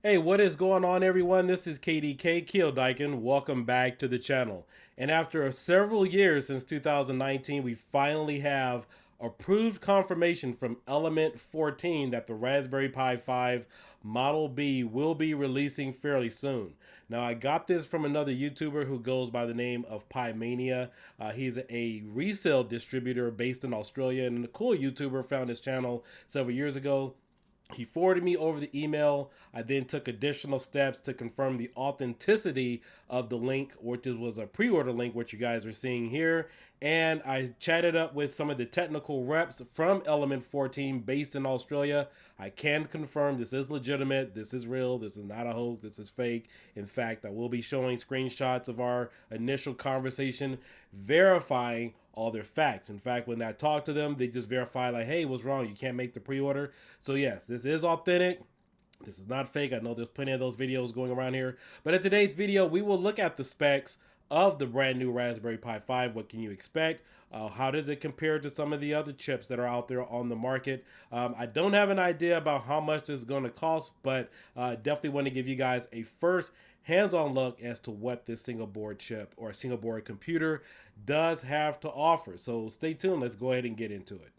Hey, what is going on, everyone? This is kiodiekin. Welcome back to the channel. And after several years since 2019, we finally have approved confirmation from Element 14 that the Raspberry Pi 5 Model B will be releasing fairly soon. Now, I got this from another YouTuber who goes by the name of Pi Mania. He's a resale distributor based in Australia, and a cool YouTuber. Found his channel several years ago. He forwarded me over the email. I then took additional steps to confirm the authenticity of the link, which was a pre-order link, which you guys are seeing here. And I chatted up with some of the technical reps from Element 14 based in Australia. I can confirm this is legitimate. This is real. This is not a hoax. This is fake. In fact, I will be showing screenshots of our initial conversation verifying all their facts. In fact, when I talked to them, they just verify like, hey, what's wrong? You can't make the pre-order. So yes, this is authentic. This is not fake. I know there's plenty of those videos going around here. But in today's video, we will look at the specs of the brand new Raspberry Pi 5. What can you expect? How does it compare to some of the other chips that are out there on the market? I don't have an idea about how much this is going to cost, but definitely want to give you guys a first hands-on look as to what this single board chip or single board computer does have to offer. So stay tuned. Let's go ahead and get into it.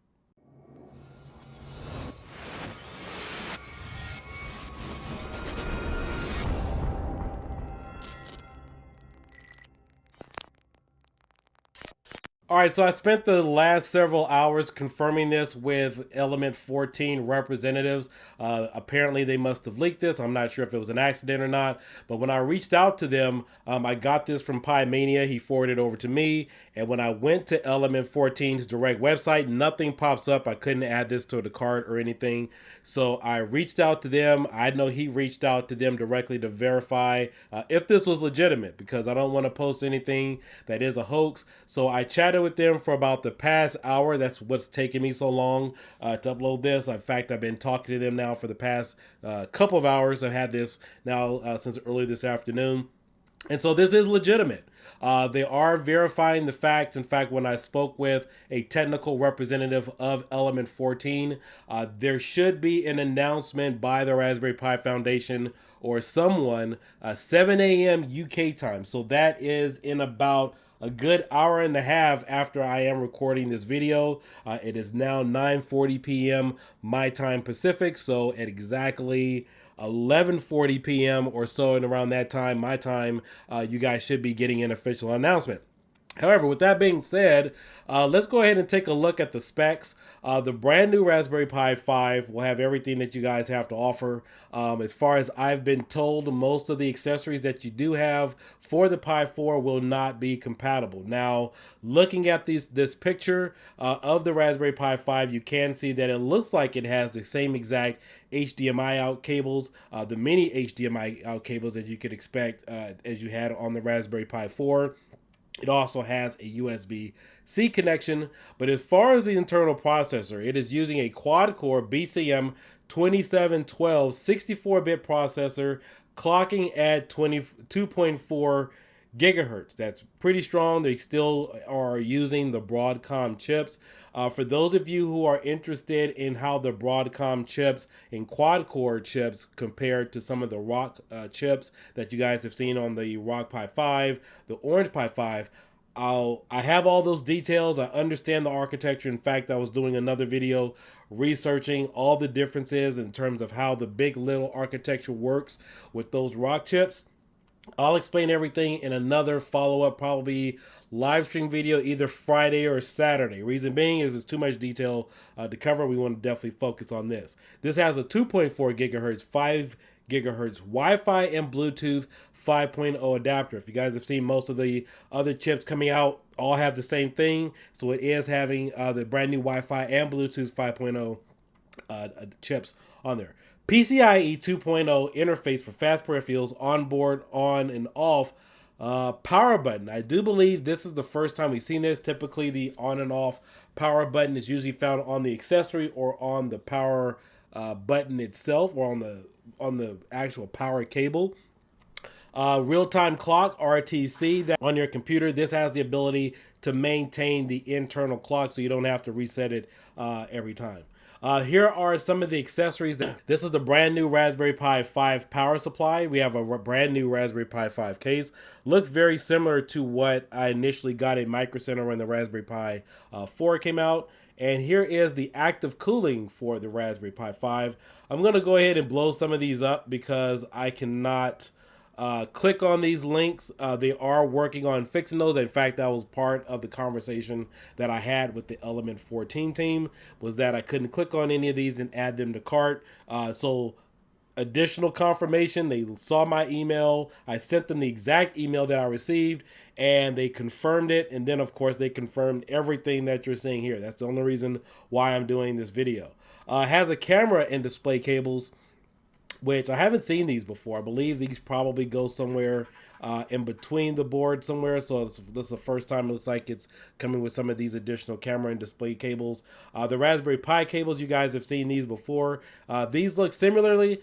All right, so I spent the last several hours confirming this with Element 14 representatives. Apparently, they must have leaked this. I'm not sure if it was an accident or not. But when I reached out to them, I got this from Pi Mania. He forwarded it over to me. And when I went to Element 14's direct website, nothing pops up. I couldn't add this to the cart or anything. So I reached out to them. I know he reached out to them directly to verify if this was legitimate, because I don't want to post anything that is a hoax. So I chatted with them for about the past hour. That's what's taken me so long to upload this. In fact, I've been talking to them now for the past couple of hours. I've had this now since early this afternoon. And so this is legitimate. They are verifying the facts. In fact, when I spoke with a technical representative of Element 14, there should be an announcement by the Raspberry Pi Foundation or someone 7 a.m. UK time. So that is in about a good hour and a half after I am recording this video. It is now 9:40 p.m. my time Pacific, so at exactly 11:40 p.m. or so, and around that time, my time, you guys should be getting an official announcement. However, with that being said, let's go ahead and take a look at the specs. The brand new Raspberry Pi 5 will have everything that you guys have to offer. As far as I've been told, most of the accessories that you do have for the Pi 4 will not be compatible. Now, looking at this picture of the Raspberry Pi 5, you can see that it looks like it has the same exact HDMI out cables, the mini HDMI out cables that you could expect as you had on the Raspberry Pi 4. It also has a USB-C connection, but as far as the internal processor, it is using a quad-core BCM 2712 64-bit processor, clocking at 22.4 gigahertz. That's pretty strong. They still are using the Broadcom chips. For those of you who are interested in how the Broadcom chips and quad-core chips compare to some of the Rock chips that you guys have seen on the Rock Pi 5, the Orange Pi 5, I have all those details. I understand the architecture. In fact, I was doing another video researching all the differences in terms of how the big little architecture works with those Rock chips. I'll explain everything in another follow-up, probably live stream video, either Friday or Saturday. Reason being is there's too much detail to cover. We want to definitely focus on this. This has a 2.4 gigahertz, 5 gigahertz Wi-Fi and Bluetooth 5.0 adapter. If you guys have seen most of the other chips coming out, all have the same thing. So it is having the brand new Wi-Fi and Bluetooth 5.0 chips on there. PCIe 2.0 interface for fast peripherals, onboard, on and off. Power button. I do believe this is the first time we've seen this. Typically, the on and off power button is usually found on the accessory or on the power button itself, or on the actual power cable. Real-time clock, RTC, that on your computer. This has the ability to maintain the internal clock, so you don't have to reset it every time. Here are some of the accessories. This is the brand new Raspberry Pi 5 power supply. We have a brand new Raspberry Pi 5 case. Looks very similar to what I initially got at Micro Center when the Raspberry Pi 4 came out. And here is the active cooling for the Raspberry Pi 5. I'm going to go ahead and blow some of these up because I cannot click on these links. They are working on fixing those. In fact, that was part of the conversation that I had with the Element 14 team, was that I couldn't click on any of these and add them to cart. So additional confirmation, they saw my email. I sent them the exact email that I received, and they confirmed it. And then, of course, they confirmed everything that you're seeing here. That's the only reason why I'm doing this video. It has a camera and display cables, which I haven't seen these before. I believe these probably go somewhere in between the board somewhere. So this is the first time it looks like it's coming with some of these additional camera and display cables. The Raspberry Pi cables, you guys have seen these before. These look similar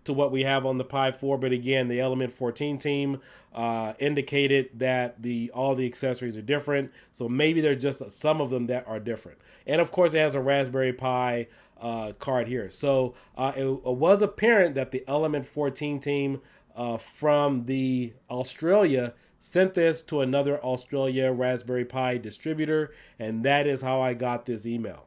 to what we have on the Pi 4, but again, the Element 14 team indicated that all the accessories are different. So maybe there's just some of them that are different. And of course, it has a Raspberry Pi card here. So it was apparent that the Element 14 team from the Australia sent this to another Australia Raspberry Pi distributor, and that is how I got this email.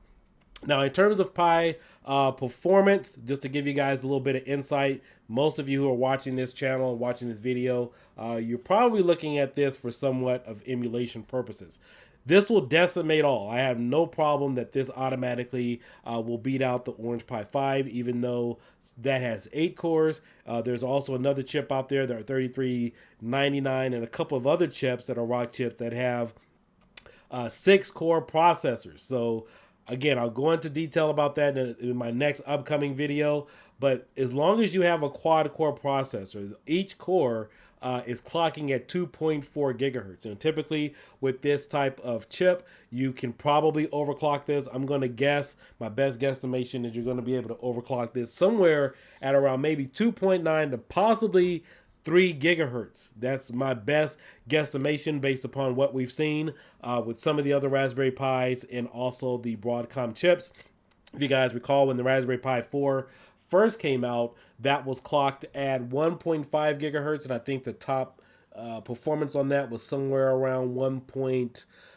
Now, in terms of Pi performance, just to give you guys a little bit of insight, most of you who are watching this channel and watching this video, you're probably looking at this for somewhat of emulation purposes. This will decimate all. I have no problem that this automatically will beat out the Orange Pi 5, even though that has 8 cores. There's also another chip out there that are 3399 and a couple of other chips that are Rock chips that have 6-core processors. So again, I'll go into detail about that in my next upcoming video. But as long as you have a quad-core processor, each core is clocking at 2.4 gigahertz. And typically with this type of chip, you can probably overclock this. I'm going to guess, my best guesstimation is you're going to be able to overclock this somewhere at around maybe 2.9 to possibly 3 gigahertz. That's my best guesstimation based upon what we've seen with some of the other Raspberry Pis and also the Broadcom chips. If you guys recall, when the Raspberry Pi 4 first came out, that was clocked at 1.5 gigahertz, and I think the top performance on that was somewhere around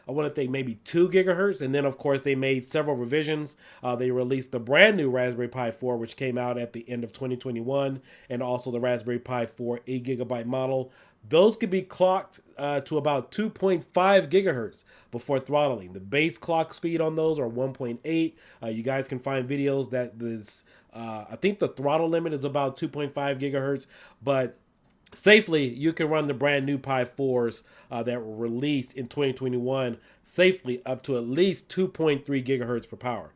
I want to think maybe 2 gigahertz. And then, of course, they made several revisions. They released the brand new Raspberry Pi 4, which came out at the end of 2021, and also the Raspberry Pi 4 8GB model. Those could be clocked to about 2.5 gigahertz before throttling. The base clock speed on those are 1.8. You guys can find videos that this, I think the throttle limit is about 2.5 gigahertz, but safely, you can run the brand new Pi 4s that were released in 2021 safely up to at least 2.3 gigahertz for power.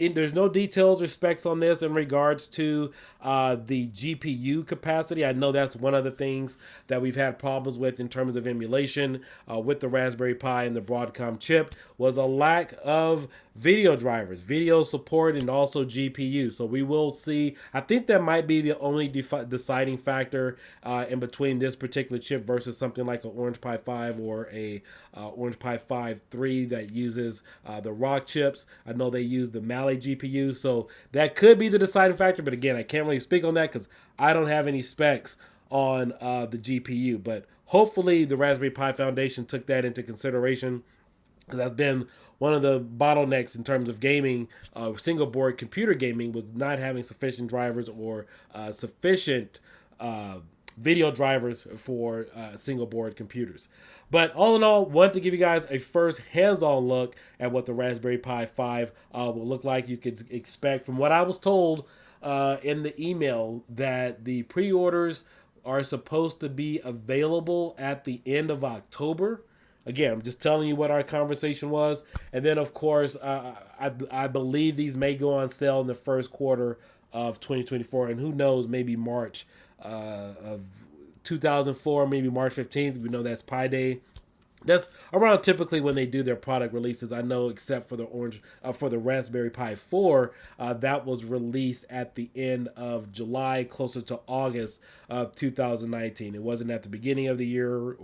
There's no details or specs on this in regards to the GPU capacity. I know that's one of the things that we've had problems with in terms of emulation with the Raspberry Pi and the Broadcom chip, was a lack of video drivers, video support, and also GPU. So we will see. I think that might be the only deciding factor in between this particular chip versus something like an Orange Pi 5 or a Orange Pi 5 3 that uses the Rock chips. I know they use the Mali GPU, so that could be the deciding factor. But again, I can't really speak on that because I don't have any specs on the GPU. But hopefully the Raspberry Pi Foundation took that into consideration, because that's been one of the bottlenecks in terms of gaming, single board computer gaming, was not having sufficient drivers or sufficient video drivers for single board computers. But all in all, wanted to give you guys a first hands-on look at what the Raspberry Pi 5 will look like. You could expect, from what I was told in the email, that the pre-orders are supposed to be available at the end of October. Again, I'm just telling you what our conversation was. And then, of course, I believe these may go on sale in the first quarter of 2024. And who knows, maybe March of 2004, maybe March 15th. We know that's Pi Day. That's around typically when they do their product releases. I know, except for the for the Raspberry Pi 4, that was released at the end of July, closer to August of 2019. It wasn't at the beginning of the year,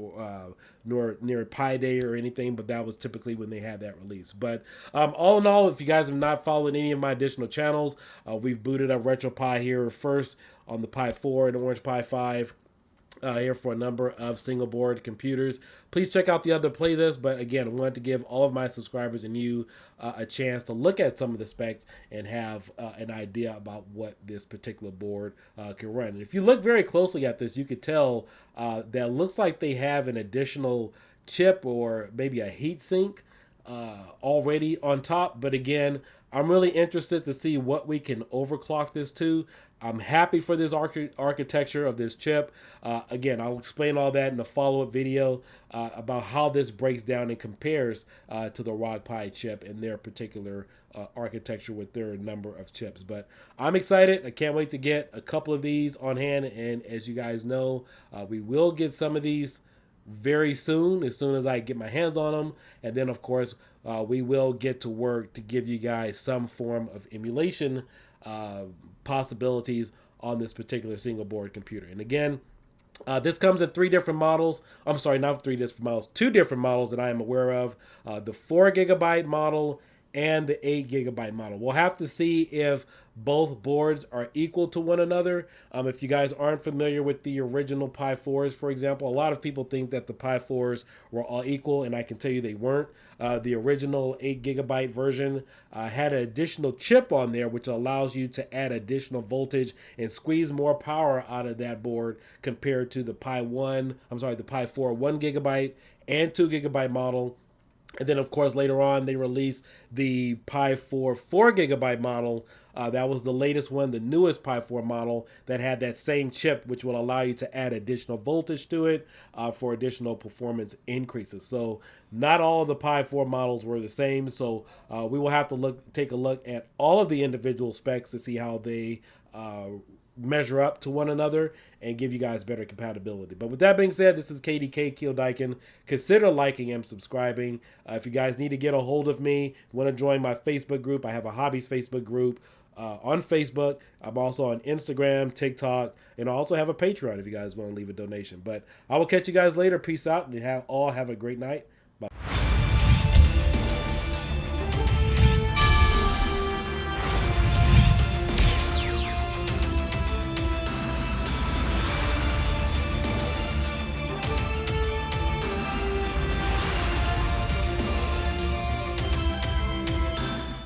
nor near Pi Day or anything, but that was typically when they had that release. But all in all, if you guys have not followed any of my additional channels, we've booted up RetroPie here first on the Pi 4 and Orange Pi 5. Here for a number of single board computers. Please check out the other playlists. But again, I wanted to give all of my subscribers and you a chance to look at some of the specs and have an idea about what this particular board can run. And if you look very closely at this, you could tell that looks like they have an additional chip or maybe a heat sink already on top. But again, I'm really interested to see what we can overclock this to. I'm happy for this architecture of this chip. Again, I'll explain all that in a follow-up video about how this breaks down and compares to the ROG Pi chip and their particular architecture with their number of chips. But I'm excited. I can't wait to get a couple of these on hand. And as you guys know, we will get some of these very soon as I get my hands on them. And then, of course, we will get to work to give you guys some form of emulation possibilities on this particular single board computer. And again, this comes in three different models. I'm sorry, not three different models, two different models that I am aware of. The 4 gigabyte model and the 8 gigabyte model. We'll have to see if both boards are equal to one another. If you guys aren't familiar with the original Pi 4s, for example, a lot of people think that the Pi 4s were all equal, and I can tell you they weren't. The original 8 gigabyte version had an additional chip on there, which allows you to add additional voltage and squeeze more power out of that board compared to the Pi 4 1 gigabyte and 2 gigabyte model. And then, of course, later on, they released the Pi 4 4 gigabyte model. That was the latest one, the newest Pi 4 model that had that same chip, which will allow you to add additional voltage to it for additional performance increases. So not all of the Pi 4 models were the same. So we will have to take a look at all of the individual specs to see how they measure up to one another and give you guys better compatibility. But with that being said, this is KDK, kiodiekin. Consider liking and subscribing. If you guys need to get a hold of me, want to join my Facebook group, I have a hobbies Facebook group on Facebook. I'm also on Instagram, TikTok, and I also have a Patreon if you guys want to leave a donation. But I will catch you guys later. Peace out, and all have a great night.